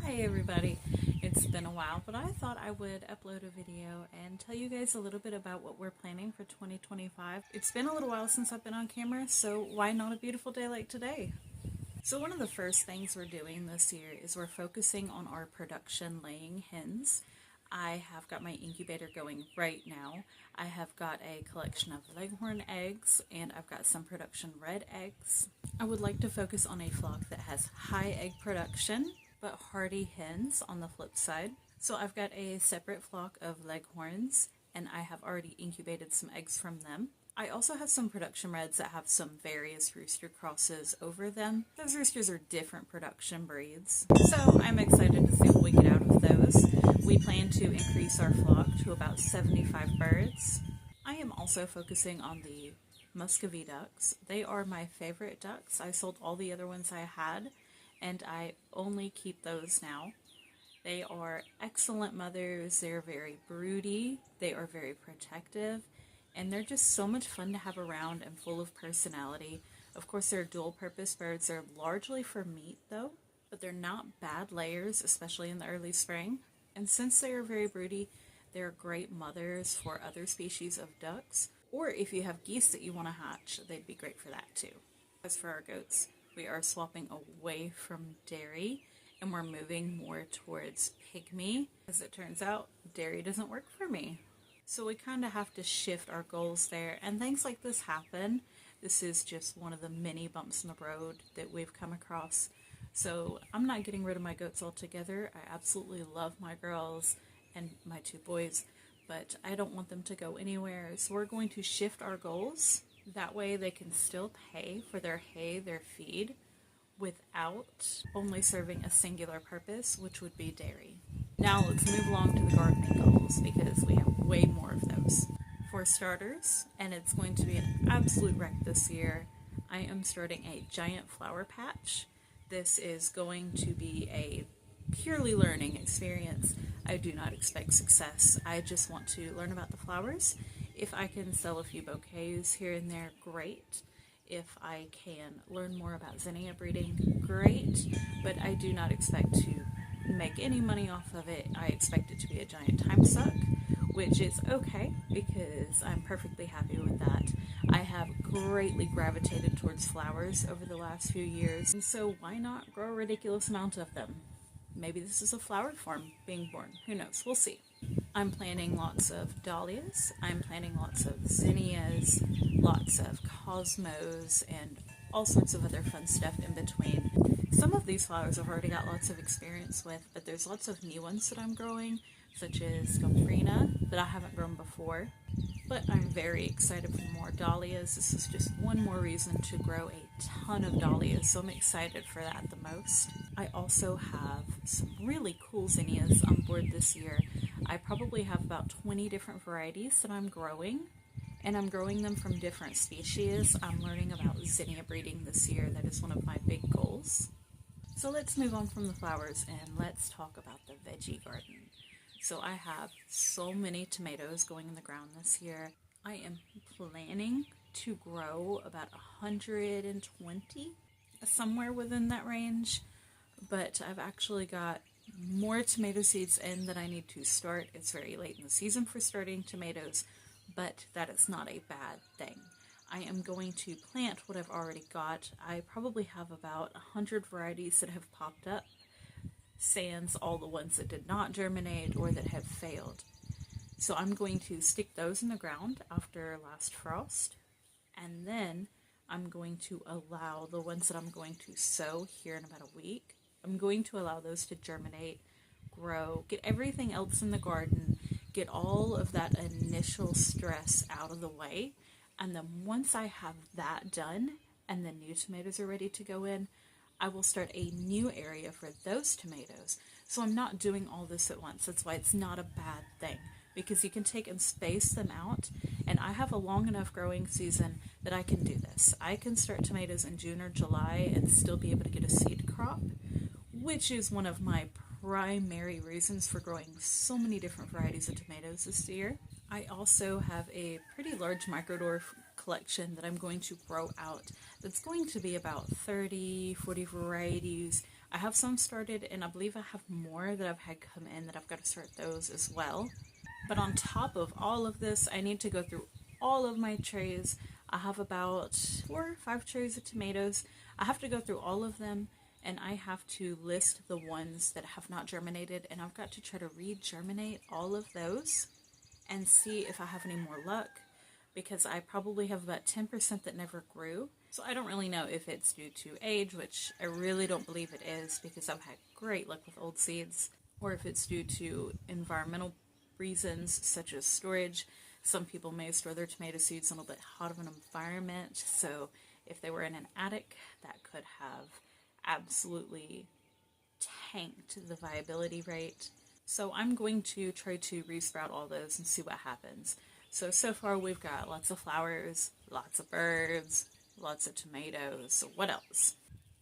Hi everybody, it's been a while, but I thought I would upload a video and tell you guys a little bit about what we're planning for 2025. It's been a little while since I've been on camera, so why not a beautiful day like today? So one of the first things we're doing this year is we're focusing on our production laying hens. I have got my incubator going right now. I have got a collection of leghorn eggs and I've got some production red eggs. I would like to focus on a flock that has high egg production but hardy hens on the flip side. So I've got a separate flock of leghorns and I have already incubated some eggs from them. I also have some production reds that have some various rooster crosses over them. Those roosters are different production breeds, so I'm excited to see what we get out of those. We plan to increase our flock to about 75 birds. I am also focusing on the Muscovy ducks. They are my favorite ducks. I sold all the other ones I had, and I only keep those now. They are excellent mothers. They're very broody. They are very protective. And they're just so much fun to have around and full of personality. Of course, they're dual-purpose birds. They're largely for meat, though, but they're not bad layers, especially in the early spring. And since they are very broody, they're great mothers for other species of ducks. Or if you have geese that you want to hatch, they'd be great for that, too. As for our goats, we are swapping away from dairy, and we're moving more towards pygmy. As it turns out, dairy doesn't work for me. So we kind of have to shift our goals there, and things like this happen. This is just one of the many bumps in the road that we've come across. So I'm not getting rid of my goats altogether. I absolutely love my girls and my two boys, but I don't want them to go anywhere. So we're going to shift our goals. That way they can still pay for their hay, their feed, without only serving a singular purpose, which would be dairy. Now let's move along to the gardening goals because we have way more of those. For starters, and it's going to be an absolute wreck this year, I am starting a giant flower patch. This is going to be a purely learning experience. I do not expect success. I just want to learn about the flowers. If I can sell a few bouquets here and there, great. If I can learn more about zinnia breeding, great. But I do not expect to make any money off of it. I expect it to be a giant time suck, which is okay because I'm perfectly happy with that. I have greatly gravitated towards flowers over the last few years, and so why not grow a ridiculous amount of them? Maybe this is a flower farm being born. Who knows? We'll see. I'm planting lots of dahlias. I'm planting lots of zinnias, lots of cosmos, and all sorts of other fun stuff in between. Some of these flowers I've already got lots of experience with, but there's lots of new ones that I'm growing, such as gombrina, that I haven't grown before. But I'm very excited for more dahlias. This is just one more reason to grow a ton of dahlias, so I'm excited for that the most. I also have some really cool zinnias on board this year. I probably have about 20 different varieties that I'm growing, and I'm growing them from different species. I'm learning about zinnia breeding this year. That is one of my big goals. So let's move on from the flowers and let's talk about the veggie garden. So I have so many tomatoes going in the ground this year. I am planning to grow about 120, somewhere within that range, but I've actually got more tomato seeds in that I need to start. It's very late in the season for starting tomatoes, but that is not a bad thing. I am going to plant what I've already got. I probably have about 100 varieties that have popped up, sans all the ones that did not germinate or that have failed. So I'm going to stick those in the ground after last frost, and then I'm going to allow the ones that I'm going to sow here in about a week. I'm going to allow those to germinate, grow, get everything else in the garden, get all of that initial stress out of the way, and then once I have that done and the new tomatoes are ready to go in, I will start a new area for those tomatoes. So I'm not doing all this at once. That's why it's not a bad thing, because you can take and space them out, and I have a long enough growing season that I can do this. I can start tomatoes in June or July and still be able to get a seed crop, which is one of my primary reasons for growing so many different varieties of tomatoes this year. I also have a pretty large Microdwarf collection that I'm going to grow out. That's going to be about 30, 40 varieties. I have some started, and I believe I have more that I've had come in that I've got to start those as well. But on top of all of this, I need to go through all of my trays. I have about 4 or 5 trays of tomatoes. I have to go through all of them, and I have to list the ones that have not germinated, and I've got to try to re-germinate all of those and see if I have any more luck, because I probably have about 10% that never grew. So I don't really know if it's due to age, which I really don't believe it is because I've had great luck with old seeds, or if it's due to environmental reasons such as storage. Some people may store their tomato seeds in a little bit hot of an environment, so if they were in an attic, that could have absolutely tanked the viability rate. So I'm going to try to resprout all those and see what happens. So far we've got lots of flowers, lots of birds, lots of tomatoes. So what else?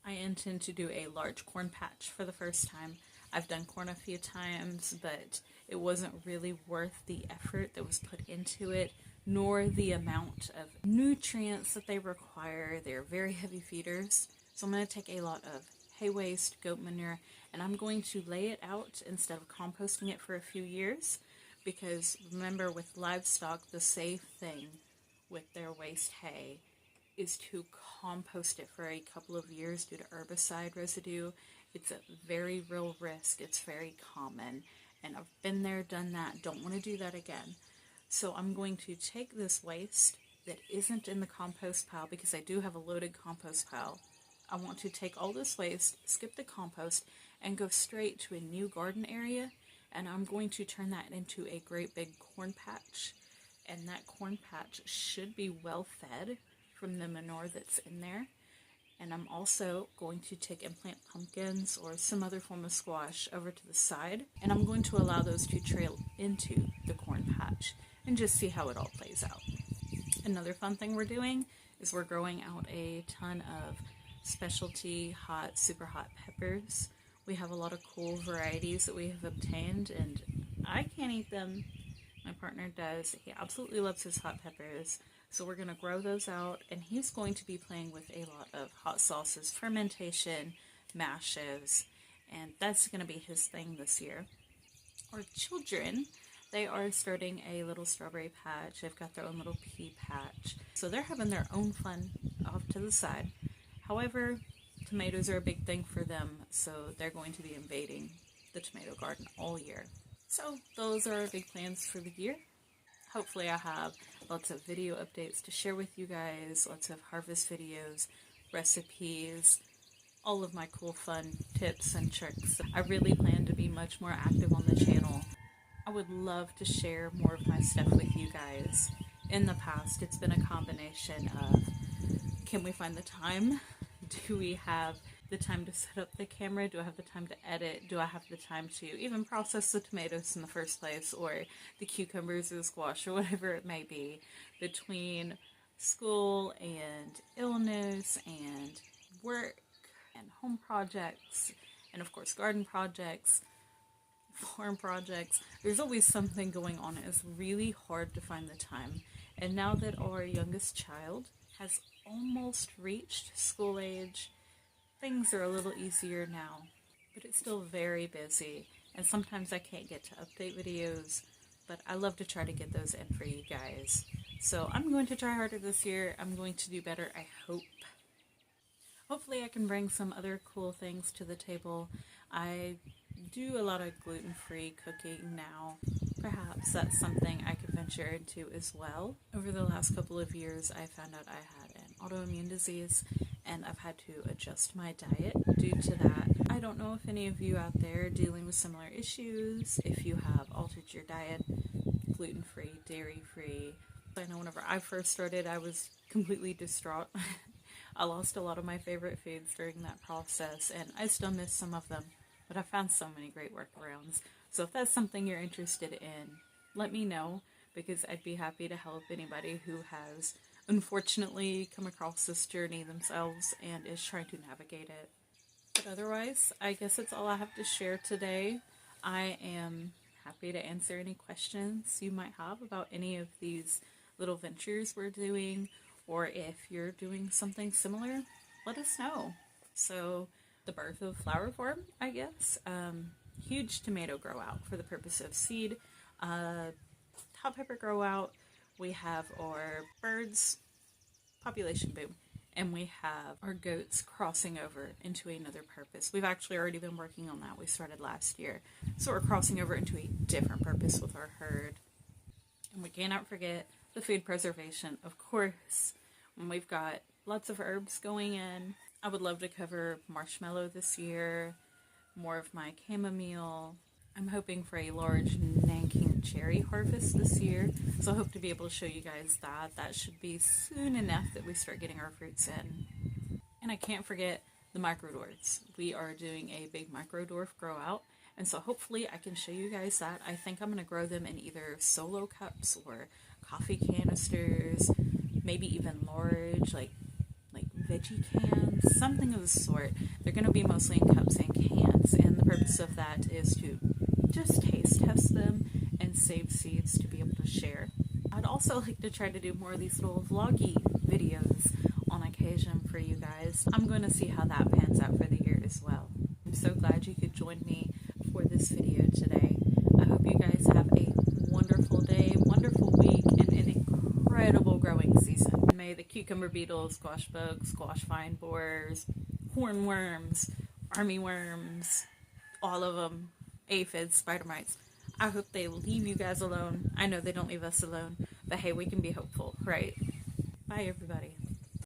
I intend to do a large corn patch for the first time. I've done corn a few times, but it wasn't really worth the effort that was put into it, nor the amount of nutrients that they require. They're very heavy feeders. So I'm going to take a lot of hay waste, goat manure, and I'm going to lay it out instead of composting it for a few years, because remember, with livestock, the safe thing with their waste hay is to compost it for a couple of years due to herbicide residue. It's a very real risk. It's very common, and I've been there, done that. Don't want to do that again. So I'm going to take this waste that isn't in the compost pile, because I do have a loaded compost pile. I want to take all this waste, skip the compost, and go straight to a new garden area, and I'm going to turn that into a great big corn patch, and that corn patch should be well fed from the manure that's in there. And I'm also going to take and plant pumpkins or some other form of squash over to the side, and I'm going to allow those to trail into the corn patch and just see how it all plays out. Another fun thing we're doing is we're growing out a ton of specialty hot, super hot peppers. We have a lot of cool varieties that we have obtained, and I can't eat them. My partner does. He absolutely loves his hot peppers. So we're going to grow those out, and he's going to be playing with a lot of hot sauces, fermentation, mashes, and that's going to be his thing this year. Our children, they are starting a little strawberry patch. They've got their own little pea patch. So they're having their own fun off to the side. However, tomatoes are a big thing for them, so they're going to be invading the tomato garden all year. So those are our big plans for the year. Hopefully I have lots of video updates to share with you guys, lots of harvest videos, recipes, all of my cool fun tips and tricks. I really plan to be much more active on the channel. I would love to share more of my stuff with you guys. In the past, it's been a combination of, can we find the time? Do we have the time to set up the camera? Do I have the time to edit? Do I have the time to even process the tomatoes in the first place, or the cucumbers or the squash or whatever it may be? Between school and illness and work and home projects and of course garden projects, farm projects, there's always something going on. It's really hard to find the time. And now that our youngest child has almost reached school age, things are a little easier now, but it's still very busy, and sometimes I can't get to update videos, but I love to try to get those in for you guys. So I'm going to try harder this year. I'm going to do better, I hope. Hopefully I can bring some other cool things to the table. I do a lot of gluten-free cooking now. Perhaps that's something I could venture into as well. Over the last couple of years, I found out I had an autoimmune disease, and I've had to adjust my diet due to that. I don't know if any of you out there are dealing with similar issues, if you have altered your diet, gluten-free, dairy-free. I know whenever I first started, I was completely distraught. I lost a lot of my favorite foods during that process, and I still miss some of them, but I found so many great workarounds. So if that's something you're interested in, let me know, because I'd be happy to help anybody who has unfortunately come across this journey themselves and is trying to navigate it. But otherwise, I guess that's all I have to share today. I am happy to answer any questions you might have about any of these little ventures we're doing, or if you're doing something similar, let us know. So the birth of flower form, I guess. Huge tomato grow out for the purpose of seed. Hot pepper grow out. We have our birds, population boom, and we have our goats crossing over into another purpose. We've actually already been working on that. We started last year. So we're crossing over into a different purpose with our herd. And we cannot forget the food preservation, of course. And we've got lots of herbs going in. I would love to cover marshmallow this year, more of my chamomile. I'm hoping for a large Nanking cherry harvest this year, so I hope to be able to show you guys that. That should be soon enough that we start getting our fruits in. And I can't forget the microdwarfs. We are doing a big microdwarf grow out, and so hopefully I can show you guys that. I think I'm going to grow them in either solo cups or coffee canisters, maybe even large, like veggie cans, something of the sort. They're going to be mostly in cups and cans, and the purpose of that is to just taste test them and save seeds to be able to share. I'd also like to try to do more of these little vloggy videos on occasion for you guys. I'm going to see how that pans out for the year as well. I'm so glad you could join me for this video today. I hope you guys have a wonderful day, wonderful week, and an incredible growing season. May the cucumber beetles, squash bugs, squash vine borers, hornworms, armyworms, all of them, aphids, spider mites, I hope they leave you guys alone. I know they don't leave us alone, but hey, we can be hopeful, right? Bye, everybody.